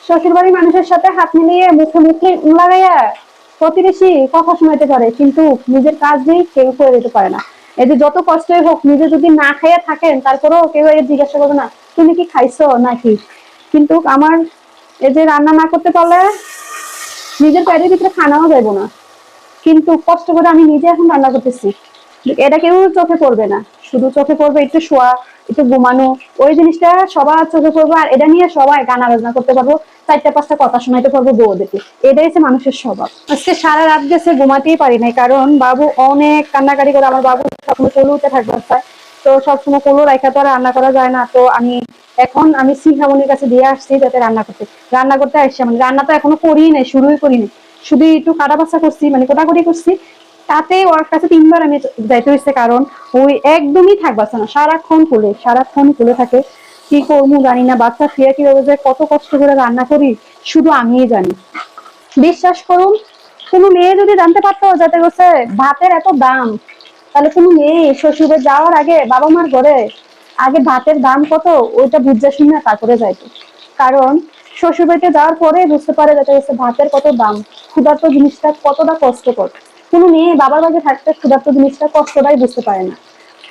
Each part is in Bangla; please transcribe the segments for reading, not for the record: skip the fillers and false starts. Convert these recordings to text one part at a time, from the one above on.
শ্বশুর বাড়ির মানুষের সাথে হাত মিলিয়ে মুখে মুখে লাগাইয়া প্রতিবেশী কথা শোনাতে পারে, কিন্তু নিজের কাজ নেই কেউ করে দিতে পারে না। এই যে যত কষ্টই হোক, নিজে যদি না খাইয়া থাকেন তারপরেও কেউ জিজ্ঞাসা করবে না তুমি কি খাইছো নাকি। কিন্তু আমার এই যে রান্না না করতে পারলে নিজের পেটের ভিতরে খানাও যাইবো না, কিন্তু কষ্ট করে আমি নিজে এখন রান্না করতেছি, এটা কেউ চোখে পড়বে না। শুধু চোখে পড়বে একটু শোয়া, একটু ঘুমানো, ওই জিনিসটা সবার চোখে পড়বে। আর এটা নিয়ে সবাই গান আলোচনা করতে পারবো, চারটা পাঁচটা কথা শোনাইতে পারবো বউদেরকে। এটাই হচ্ছে মানুষের স্বভাব। আজকে সারা রাত গেছে, ঘুমাতেই পারি নাই, কারণ বাবু অনেক কান্নাকাটি করে। আমার বাবু সবসময় কোলে উঠে থাকবে, তো সবসময় কোলে রাখা তো আর রান্না করা যায় না। তো আমি সিংহামনির কাছে দিয়ে আসছি যাতে রান্না করতে আসছি। মানে রান্না তো এখনো করিই নাই, শুরুই করিনি, শুধু একটু কাটা বাছা করছি, মানে কোটাকুটি করছি। তাতে ওর কাছে 3বার আমি যাইতে হয়েছে, কারণ ওই একদমই থাকবাছে না, সারাক্ষণ খুলে থাকে। কি করবো জানি না, বাচ্চা ফিরে কিভাবে যে কত কষ্ট করে রান্না করি শুধু আমিই জানি। বিশ্বাস করুন, কোনো মেয়ে যদি জানতে পারতো যাতে হচ্ছে ভাতের এত দাম, তাহলে কোনো মেয়ে শ্বশুরে যাওয়ার আগে বাবা মার ঘরে আগে ভাতের দাম কত ওইটা বুঝে শুনে তারপরে যাইতো। কারণ শ্বশুর বাড়িতে যাওয়ার পরে বুঝতে পারে যাতে হচ্ছে ভাতের কত দাম, ক্ষুধার্ত জিনিসটা কতটা কষ্টকর। কোনো মেয়ে বাবার বাড়িতে থাকতে ক্ষুধার্ত জিনিসটা কষ্টটাই বুঝতে পারে না।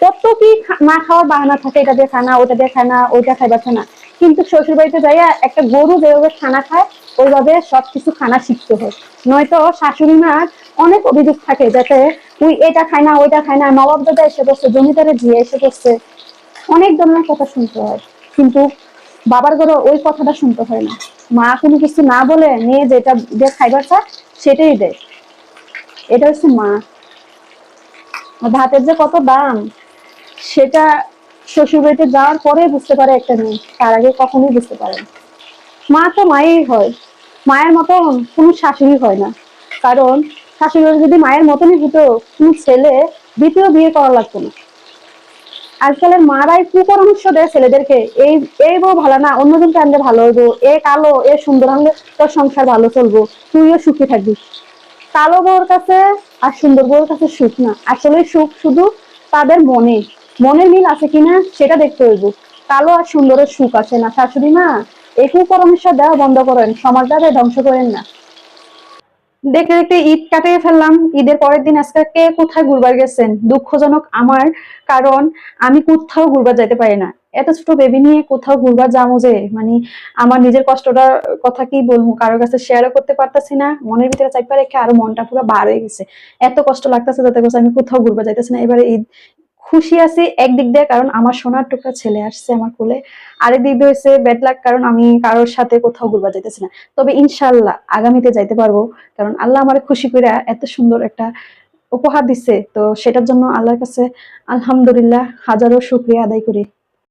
কত কি না খাওয়ার বাহানা থাকে, এটা দিয়ে খানা, ওটা দিয়ে খানা, ওইটা খাইবাছে না। কিন্তু শ্বশুর বাড়িতে যাইয়া একটা গরু যেভাবে খানা খায় ওইভাবে সবকিছু খানা শিখতে হয়। নয়তো শাশুড়ি মার অনেক অভিযোগ থাকে, যাতে তুই এটা খায় না, ওইটা খায় না, নবাব দাদা এসে বসছে, জমিদারের ঝিয়ে এসে বসছে, অনেক ধরনের কথা শুনতে হয়। কিন্তু বাবার ঘরে ওই কথাটা শুনতে হয় না। মা কোনো কিছু না বলে মেয়ে যেটা যে খাইবার চায় সেটাই দেয়। এটা হচ্ছে মা। ভাতের যে কত দাম সেটা শ্বশুর বাড়িতে যাওয়ার পরে বুঝতে পারে একটা মেয়ে, তার আগে কখনোই বুঝতে পারে না। মা তো মাই হয়, মায়ের মতন কোনো শাশুড়ি হয় না। কারণ শাশুড়ি যদি মায়ের মতনই হতো, কোনো ছেলে দ্বিতীয় বিয়ে করা লাগতো না। আজকালের মারাই কুপরামর্শ দেয় ছেলেদেরকে, এই এই বউ ভালো না, অন্যজনকে আনলে ভালো হইবো, এ কালো এ সুন্দর আনলে তোর সংসার ভালো চলবো, তুইও সুখী থাকবি। কালো বউর কাছে আর সুন্দর বউর কাছে সুখ না, আসলে সুখ শুধু তাদের মনের মিল আছে কিনা সেটা দেখতে হইব। কালো আর সুন্দরের সুখ আছে না। শাশুড়ি মা, এই কুপরামর্শ দেওয়া বন্ধ করেন, সমাজটাকে ধ্বংস করেন না। দেখতে দেখতে ঈদ কাটিয়ে ফেললাম। ঈদের পরের দিন আজকে কে কোথায় ঘুরবার গেছেন দুঃখজনক আমার, কারণ আমি কোথাও ঘুরবার যাইতে পারি না। এত ছোট বেবি নিয়ে কোথাও ঘুরবার যাবো যে, মানে আমার নিজের কষ্টটার কথা কি বলবো, কারোর কাছে শেয়ারও করতে পারতেছি না। মনের ভিতরে চাইপা রেখে আরো মনটা পুরো বার হয়ে গেছে। এত কষ্ট লাগতেছে যাতে আমি কোথাও ঘুরবার যাইতেছি না। এবারে ঈদ খুশি আছি একদিক দিয়ে, কারণ আমার সোনার টুকরা ছেলে আসছে আমার কোলে। আরেক দিক দিয়ে হচ্ছে ব্যাড লাক, কারণ আমি কারোর সাথে কোথাও ঘুরবার যাইতেছি না। তবে ইনশাল্লাহ আগামীতে যাইতে পারবো, কারণ আল্লাহ আমার খুশি করে এত সুন্দর একটা উপহার দিচ্ছে। তো সেটার জন্য আল্লাহর কাছে আলহামদুলিল্লাহ হাজারো শুকরিয়া আদায় করি।